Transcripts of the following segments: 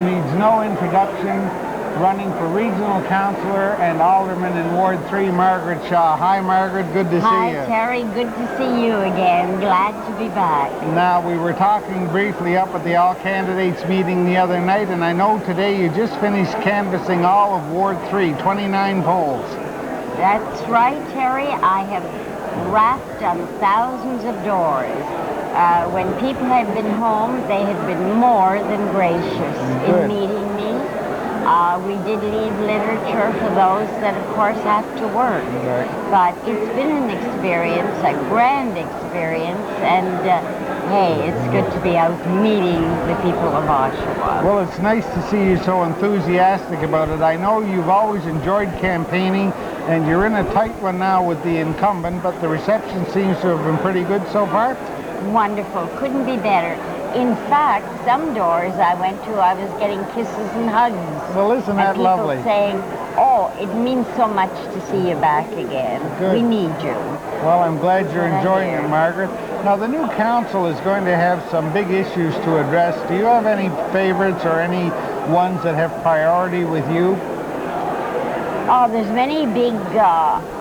Needs no introduction, running for regional councillor and alderman in Ward 3, Margaret Shaw. Hi, Margaret. Good to see you. Hi, Terry. Good to see you again. Glad to be back. Now, we were talking briefly up at the all-candidates meeting the other night, and I know today you just finished canvassing all of Ward 3, 29 polls. That's right, Terry. I have rapped on thousands of doors. When people have been home, they have been more than gracious in meeting me. We did leave literature for those that, of course, have to work. Right. But it's been an experience, a grand experience, and hey, it's good to be out meeting the people of Oshawa. Well, it's nice to see you so enthusiastic about it. I know you've always enjoyed campaigning, and you're in a tight one now with the incumbent, but the reception seems to have been pretty good so far. Wonderful. Couldn't be better. In fact, some doors I went to, I was getting kisses and hugs. Well, isn't that lovely? And people saying, oh, it means so much to see you back again. Good. We need you. Well, I'm glad you're enjoying it, Margaret. Now, the new council is going to have some big issues to address. Do you have any favorites or any ones that have priority with you? Oh, there's many big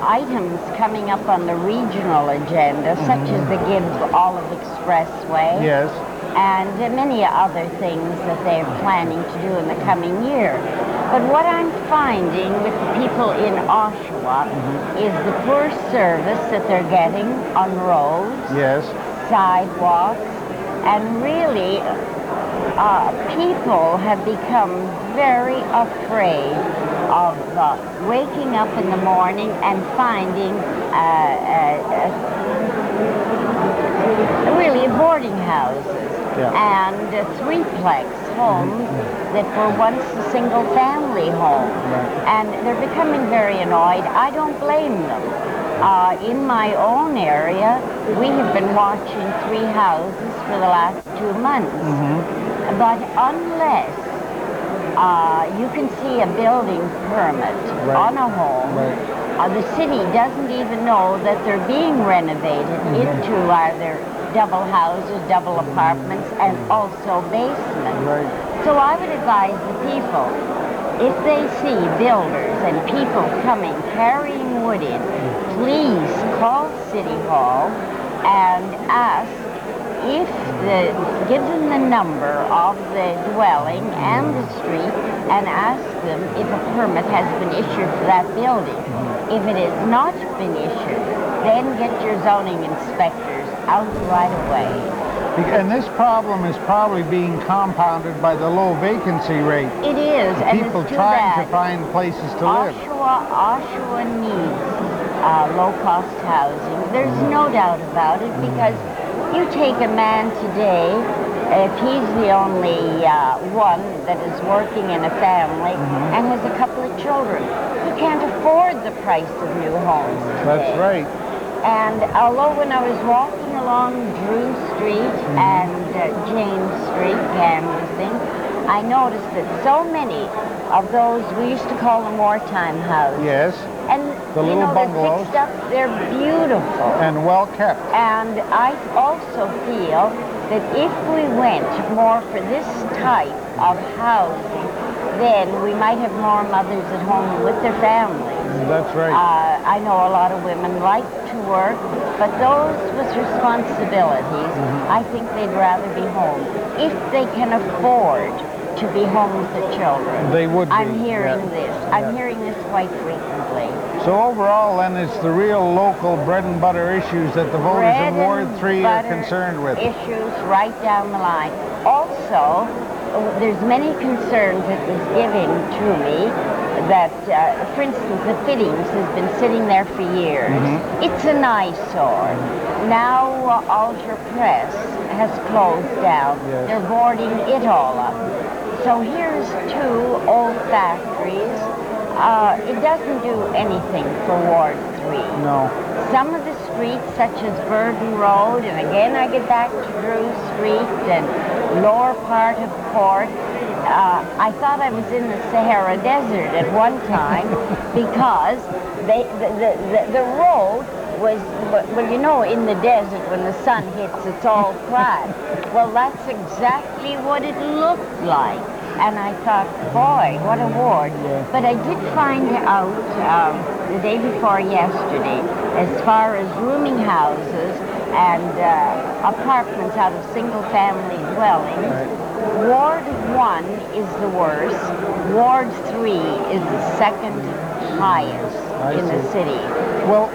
items coming up on the regional agenda, such as the Gibb Olive Expressway. Yes. And many other things that they're planning to do in the coming year. But what I'm finding with the people in Oshawa is the poor service that they're getting on roads, yes, sidewalks, and really people have become very afraid of waking up in the morning and finding really boarding houses and threeplex homes that were once a single family home. And they're becoming very annoyed. I don't blame them. In my own area, we have been watching 3 houses for the last 2 months. But unless you can see a building permit on a home, the city doesn't even know that they're being renovated into either double houses, double apartments, and also basements. So I would advise the people, if they see builders and people coming carrying wood in, please call City Hall and ask give them the number of the dwelling and the street and ask them if a permit has been issued for that building. If it has not been issued, then get your zoning inspectors out right away. And this problem is probably being compounded by the low vacancy rate. It is, and people it's too trying bad. to find places to live. Oshawa needs low-cost housing. There's no doubt about it, because you take a man today, if he's the only one that is working in a family and has a couple of children, he can't afford the price of new homes today. That's right. And although when I was walking along Drew Street and James Street canvassing, I noticed that so many of those, we used to call them wartime houses. Yes. And the little bungalows. They're fixed up, they're beautiful. And well kept. And I also feel that if we went more for this type of housing, then we might have more mothers at home with their families. That's right. I know a lot of women like to work, but those with responsibilities, I think they'd rather be home. If they can afford to be home with the children. They would be. I'm hearing this. I'm hearing this quite frequently. So overall, then, it's the real local bread and butter issues that the voters in Ward 3 are concerned with. Issues right down the line. Also, there's many concerns that was given to me that, for instance, the fittings has been sitting there for years. It's an eyesore. Now, Ulster Press has closed down. They're boarding it all up. So here's 2 old factories. It doesn't do anything for Ward 3. No. Some of the streets, such as Burden Road, and again I get back to Drew Street and lower part of Port, I thought I was in the Sahara Desert at one time because the road was, well, you know, in the desert when the sun hits, it's all flat. Well, that's exactly what it looked like. and I thought, boy, what a ward. But I did find out the day before yesterday, as far as rooming houses and apartments out of single-family dwellings, Ward 1 is the worst. Ward 3 is the second highest in the city. Well,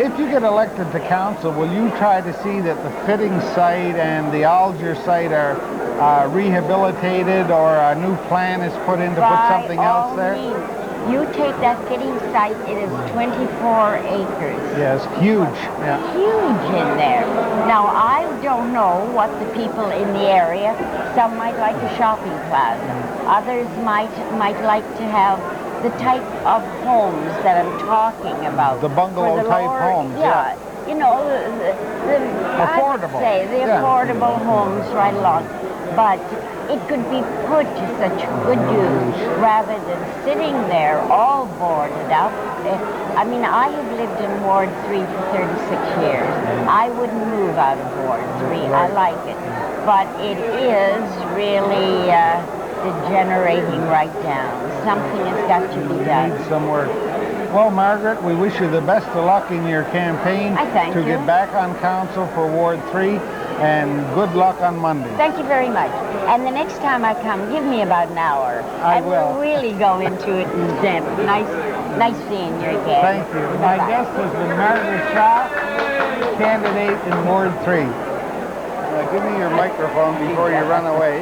if you get elected to council, will you try to see that the Fitting site and the Alger site are rehabilitated, or a new plan is put in to put something else there? You take that Fitting site, it is 24 acres. Yes, huge. Yeah. Huge in there. Now, I don't know what the people in the area, some might like a shopping plaza. Others might like to have the type of homes that I'm talking about. The bungalow-type homes, yeah. You know, the affordable. I would say the affordable homes right along. But it could be put to such good use rather than sitting there all boarded up. I mean, I have lived in Ward 3 for 36 years. I wouldn't move out of Ward 3. I like it. But it is really degenerating right down. Something has got to be done. Needs some work. Well, Margaret, we wish you the best of luck in your campaign to get back on council for Ward 3, and good luck on Monday. Thank you very much. And the next time I come, give me about an hour. I will. We'll really go into it in depth. Nice seeing you again. Thank you. My guest has been Margaret Shaw, candidate in Ward 3. Give me your microphone before you run away.